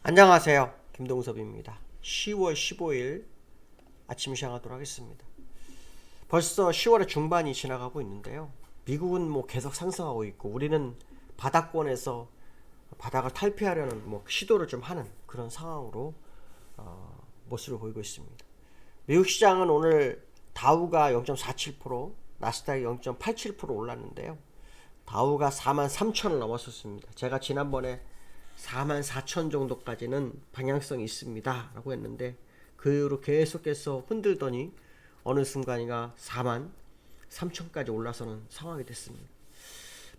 안녕하세요. 김동섭입니다. 10월 15일 아침 시작하도록 하겠습니다. 벌써 10월의 중반이 지나가고 있는데요. 미국은 계속 상승하고 있고 우리는 바닥권에서 바닥을 탈피하려는 시도를 좀 하는 그런 상황으로 모습을 보이고 있습니다. 미국 시장은 오늘 다우가 0.47%, 나스닥이 0.87% 올랐는데요. 다우가 43,000을 넘었었습니다. 제가 지난번에 44,000 정도까지는 방향성이 있습니다 라고 했는데 그 이후로 계속해서 흔들더니 어느 순간이가 43,000까지 올라서는 상황이 됐습니다.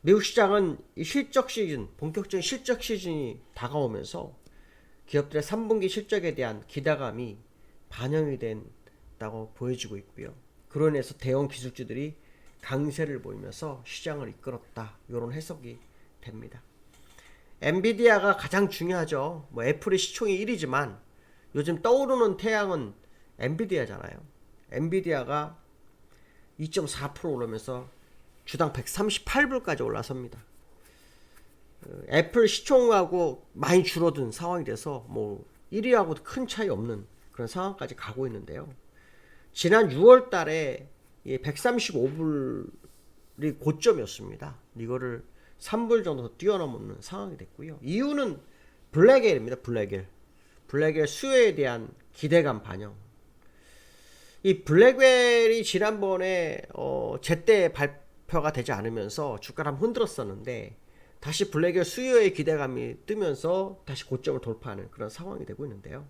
미국 시장은 이 실적 시즌, 본격적인 실적 시즌이 다가오면서 기업들의 3분기 실적에 대한 기대감이 반영이 된다고 보여지고 있고요. 그로 인해서 대형 기술주들이 강세를 보이면서 시장을 이끌었다, 이런 해석이 됩니다. 엔비디아가 가장 중요하죠. 애플의 시총이 1위지만 요즘 떠오르는 태양은 엔비디아잖아요. 엔비디아가 2.4% 오르면서 주당 138불까지 올라섭니다. 애플 시총하고 많이 줄어든 상황이 돼서 1위하고 큰 차이 없는 그런 상황까지 가고 있는데요. 지난 6월 달에 135불이 고점이었습니다. 이거를 3불 정도 더 뛰어넘는 상황이 됐고요. 이유는 블랙웰입니다. 블랙웰 수요에 대한 기대감 반영. 이 블랙웰이 지난번에 제때 발표가 되지 않으면서 주가를 한번 흔들었었는데 다시 블랙웰 수요의 기대감이 뜨면서 다시 고점을 돌파하는 그런 상황이 되고 있는데요.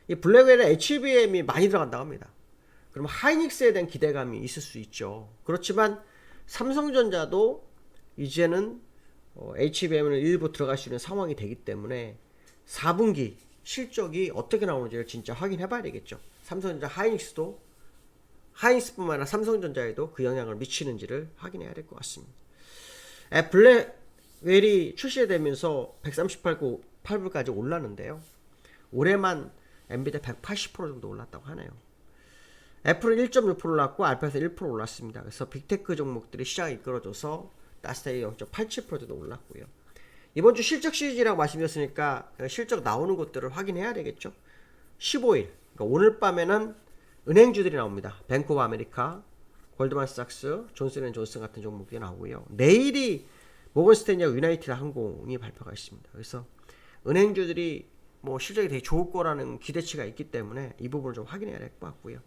이 블랙웰에 HBM이 많이 들어간다고 합니다. 그럼 하이닉스에 대한 기대감이 있을 수 있죠. 그렇지만 삼성전자도 이제는 HBM을 일부 들어갈 수 있는 상황이 되기 때문에 4분기 실적이 어떻게 나오는지를 진짜 확인해 봐야 되겠죠. 삼성전자 하이닉스뿐만 아니라 삼성전자에도 그 영향을 미치는지를 확인해야 될 것 같습니다. 블랙웰이 출시되면서 138불까지 올랐는데요. 올해만 엔비디아 180% 정도 올랐다고 하네요. 애플은 1.6% 올랐고 알파에서 1% 올랐습니다. 그래서 빅테크 종목들이 시장을 이끌어줘서 나스닥이 0.87%도 올랐고요. 이번 주 실적 시즌이라고 말씀드렸으니까 실적 나오는 것들을 확인해야 되겠죠. 15일, 그러니까 오늘 밤에는 은행주들이 나옵니다. 뱅크 오브 아메리카, 골드만삭스, 존슨앤존슨 같은 종목이 나오고요. 내일이 모건스탠리와 유나이티드 항공이 발표가 있습니다. 그래서 은행주들이 실적이 되게 좋을 거라는 기대치가 있기 때문에 이 부분을 좀 확인해야 될 것 같고요.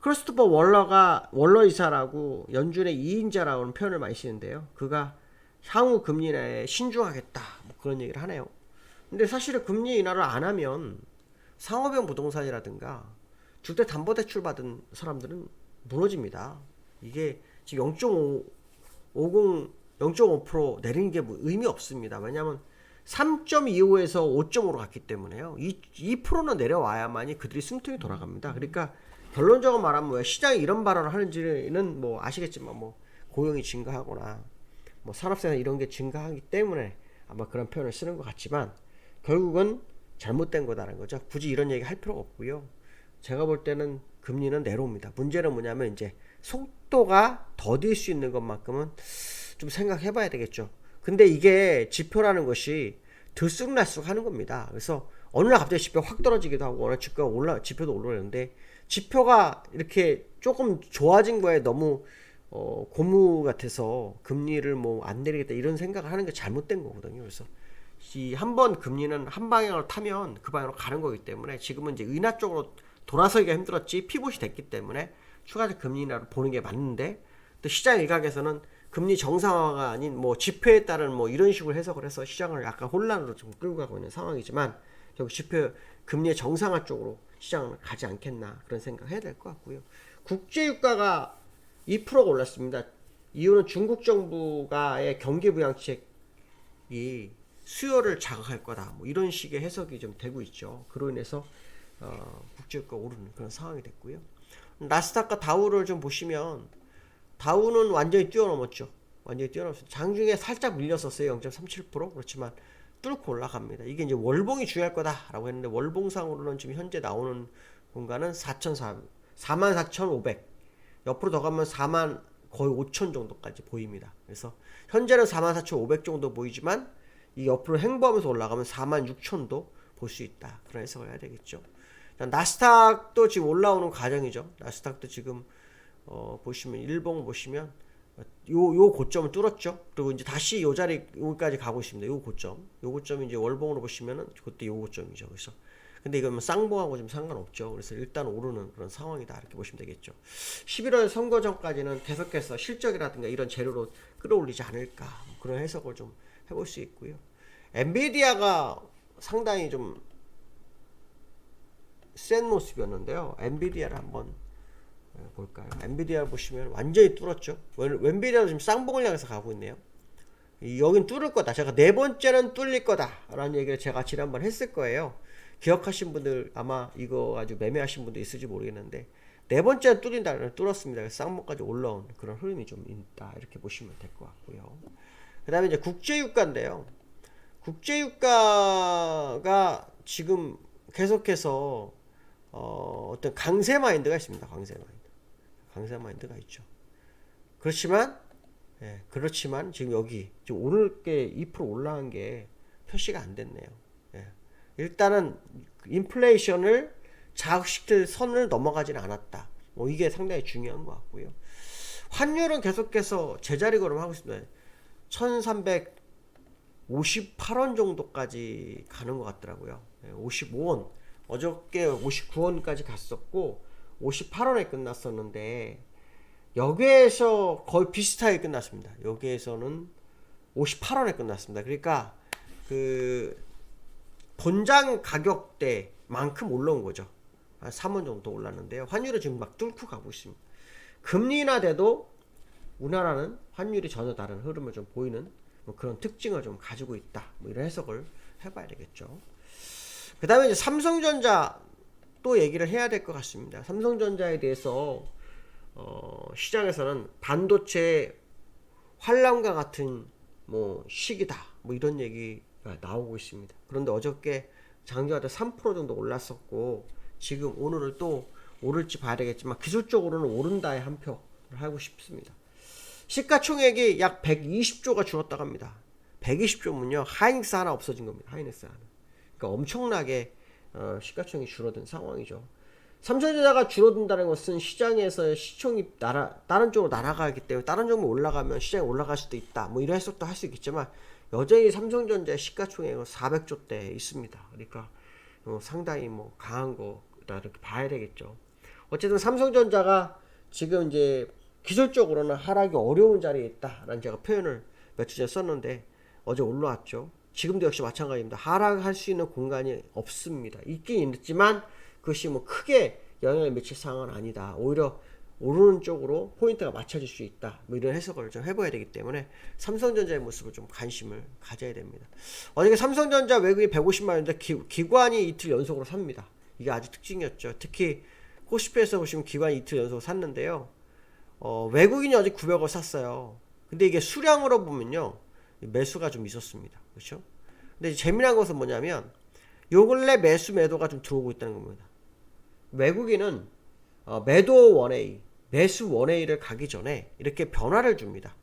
크리스토퍼 월러 이사라고 연준의 2인자라는 표현을 많이 쓰는데요. 그가 향후 금리 인하에 신중하겠다, 그런 얘기를 하네요. 근데 사실은 금리 인하를 안 하면 상업용 부동산이라든가 주택담보대출 받은 사람들은 무너집니다. 이게 지금 0.5% 내리는 게 의미 없습니다. 왜냐하면 3.25에서 5.5로 갔기 때문에요. 2%는 내려와야만이 그들이 숨통이 돌아갑니다. 그러니까 결론적으로 말하면 왜 시장이 이런 발언을 하는지는 아시겠지만 고용이 증가하거나 산업생산 이런 게 증가하기 때문에 아마 그런 표현을 쓰는 것 같지만 결국은 잘못된 거다라는 거죠. 굳이 이런 얘기 할 필요가 없고요. 제가 볼 때는 금리는 내려옵니다. 문제는 뭐냐면 이제 속도가 더딜 수 있는 것만큼은 좀 생각해 봐야 되겠죠. 근데 이게 지표라는 것이 들쑥날쑥 하는 겁니다. 그래서 어느 날 갑자기 지표 확 떨어지기도 하고 어느 날 지표도 올라오는데 지표가 이렇게 조금 좋아진 거에 너무 고무 같아서 금리를 안 내리겠다 이런 생각을 하는 게 잘못된 거거든요. 그래서 이 한번 금리는 한 방향으로 타면 그 방향으로 가는 거기 때문에 지금은 이제 은하 쪽으로 돌아서기가 힘들었지 피봇이 됐기 때문에 추가적 금리 인하를 보는 게 맞는데 또 시장 일각에서는 금리 정상화가 아닌 지표에 따른 이런 식으로 해석을 해서 시장을 약간 혼란으로 좀 끌고 가고 있는 상황이지만 결국 지표 금리의 정상화 쪽으로 시장을 가지 않겠나 그런 생각 해야 될 것 같고요. 국제유가가 2%가 올랐습니다. 이유는 중국 정부가의 경기부양책이 수요를 자극할 거다. 이런 식의 해석이 좀 되고 있죠. 그로 인해서 국제유가가 오르는 그런 상황이 됐고요. 나스닥과 다우를 좀 보시면 다우는 완전히 뛰어넘었죠. 장중에 살짝 밀렸었어요. 0.37%. 그렇지만 뚫고 올라갑니다. 이게 이제 월봉이 중요할 거다라고 했는데 월봉상으로는 지금 현재 나오는 공간은 44,500. 옆으로 더 가면 4만 거의 5천 정도까지 보입니다. 그래서 현재는 44,500 정도 보이지만 이 옆으로 횡보하면서 올라가면 46,000도 볼 수 있다. 그런 해석을 해야 되겠죠. 나스닥도 지금 올라오는 과정이죠. 나스닥도 지금 보시면 일봉 보시면 요 고점을 뚫었죠. 그리고 이제 다시 요 자리 여기까지 가고 있습니다. 요 고점이 이제 월봉으로 보시면은 그때 요 고점이죠. 그래서 근데 이건 뭐 쌍봉하고 좀 상관없죠. 그래서 일단 오르는 그런 상황이다 이렇게 보시면 되겠죠. 11월 선거 전까지는 계속해서 실적이라든가 이런 재료로 끌어올리지 않을까 그런 해석을 좀 해볼 수 있고요. 엔비디아가 상당히 좀 센 모습이었는데요. 엔비디아를 한번 볼까요? 엔비디아 보시면 완전히 뚫었죠. 엔비디아도 지금 쌍봉을 향해서 가고 있네요. 여긴 뚫을 거다. 제가 네 번째는 뚫릴 거다 라는 얘기를 제가 지난번 했을 거예요. 기억하신 분들 아마 이거 아주 매매하신 분도 있을지 모르겠는데 네 번째는 뚫린다. 뚫었습니다. 쌍봉까지 올라온 그런 흐름이 좀 있다 이렇게 보시면 될 것 같고요. 그 다음에 이제 국제유가인데요. 국제유가가 지금 계속해서 어떤 강세 마인드가 있습니다. 강세 마인드가 있죠. 그렇지만 지금 여기 지금 오늘 게 2% 올라간 게 표시가 안 됐네요. 일단은 인플레이션을 자극시킬 선을 넘어가지는 않았다. 뭐 이게 상당히 중요한 것 같고요. 환율은 계속해서 제자리 걸음하고 있습니다. 1358원 정도까지 가는 것 같더라고요. 55원 어저께 59원까지 갔었고 58원에 끝났었는데 여기에서 거의 비슷하게 끝났습니다. 여기에서는 58원에 끝났습니다. 그러니까 그 본장 가격대만큼 올라온 거죠. 한 3원 정도 올랐는데요. 환율은 지금 막 뚫고 가고 있습니다. 금리 인하돼도 우리나라는 환율이 전혀 다른 흐름을 좀 보이는 뭐 그런 특징을 좀 가지고 있다. 뭐 이런 해석을 해봐야 되겠죠. 그 다음에 이제 삼성전자 또 얘기를 해야 될 것 같습니다. 삼성전자에 대해서 시장에서는 반도체 환란과 같은 뭐 시기다. 뭐 이런 얘기가 나오고 있습니다. 그런데 어저께 장중하다 3% 정도 올랐었고 지금 오늘을 또 오를지 봐야 되겠지만 기술적으로는 오른다에 한 표를 하고 싶습니다. 시가총액이 약 120조가 줄었다고 합니다. 120조면요 하이닉스 하나 없어진 겁니다. 하이닉스 하나. 그러니까 엄청나게 시가총액이 줄어든 상황이죠. 삼성전자가 줄어든다는 것은 시장에서 시총이 다른 쪽으로 날아가기 때문에 다른 종목 올라가면 시장이 올라갈 수도 있다. 뭐 이런 해석도 할 수 있겠지만 여전히 삼성전자의 시가총액은 400조대 있습니다. 그러니까 상당히 뭐 강한 거다 이렇게 봐야 되겠죠. 어쨌든 삼성전자가 지금 이제 기술적으로는 하락이 어려운 자리에 있다라는 제가 표현을 며칠 전에 썼는데 어제 올라왔죠. 지금도 역시 마찬가지입니다. 하락할 수 있는 공간이 없습니다. 있긴 있지만 그것이 뭐 크게 영향을 미칠 상황은 아니다. 오히려 오르는 쪽으로 포인트가 맞춰질 수 있다. 뭐 이런 해석을 좀 해봐야 되기 때문에 삼성전자의 모습을 좀 관심을 가져야 됩니다. 어저께 삼성전자 외국인 150만 원인데 기관이 이틀 연속으로 삽니다. 이게 아주 특징이었죠. 특히 코스피에서 보시면 기관이 이틀 연속으로 샀는데요. 외국인이 어제 900억 샀어요. 근데 이게 수량으로 보면요. 매수가 좀 있었습니다. 그렇죠? 근데 재미난 것은 뭐냐면 요 근래 매도가 좀 들어오고 있다는 겁니다. 외국인은 매도 원A, 매수 원A를 가기 전에 이렇게 변화를 줍니다.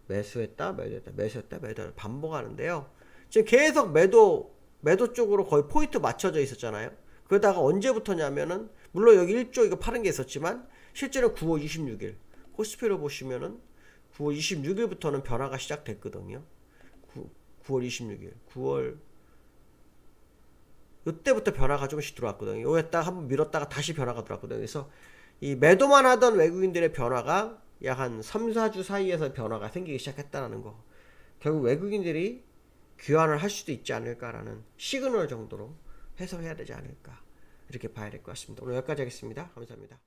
매수했다, 매도를 반복하는데요. 지금 계속 매도 쪽으로 거의 포인트 맞춰져 있었잖아요. 그러다가 언제부터냐면은 물론 여기 1조 이거 파는 게 있었지만 실제로 9월 26일 코스피로 보시면은 9월 26일부터는 변화가 시작됐거든요. 9월 26일, 9월 이때부터 변화가 조금씩 들어왔거든요. 여기다가 한번 밀었다가 다시 변화가 들어왔거든요. 그래서 이 매도만 하던 외국인들의 변화가 약 한 3, 4주 사이에서 변화가 생기기 시작했다는 거. 결국 외국인들이 귀환을 할 수도 있지 않을까라는 시그널 정도로 해석해야 되지 않을까. 이렇게 봐야 될 것 같습니다. 오늘 여기까지 하겠습니다. 감사합니다.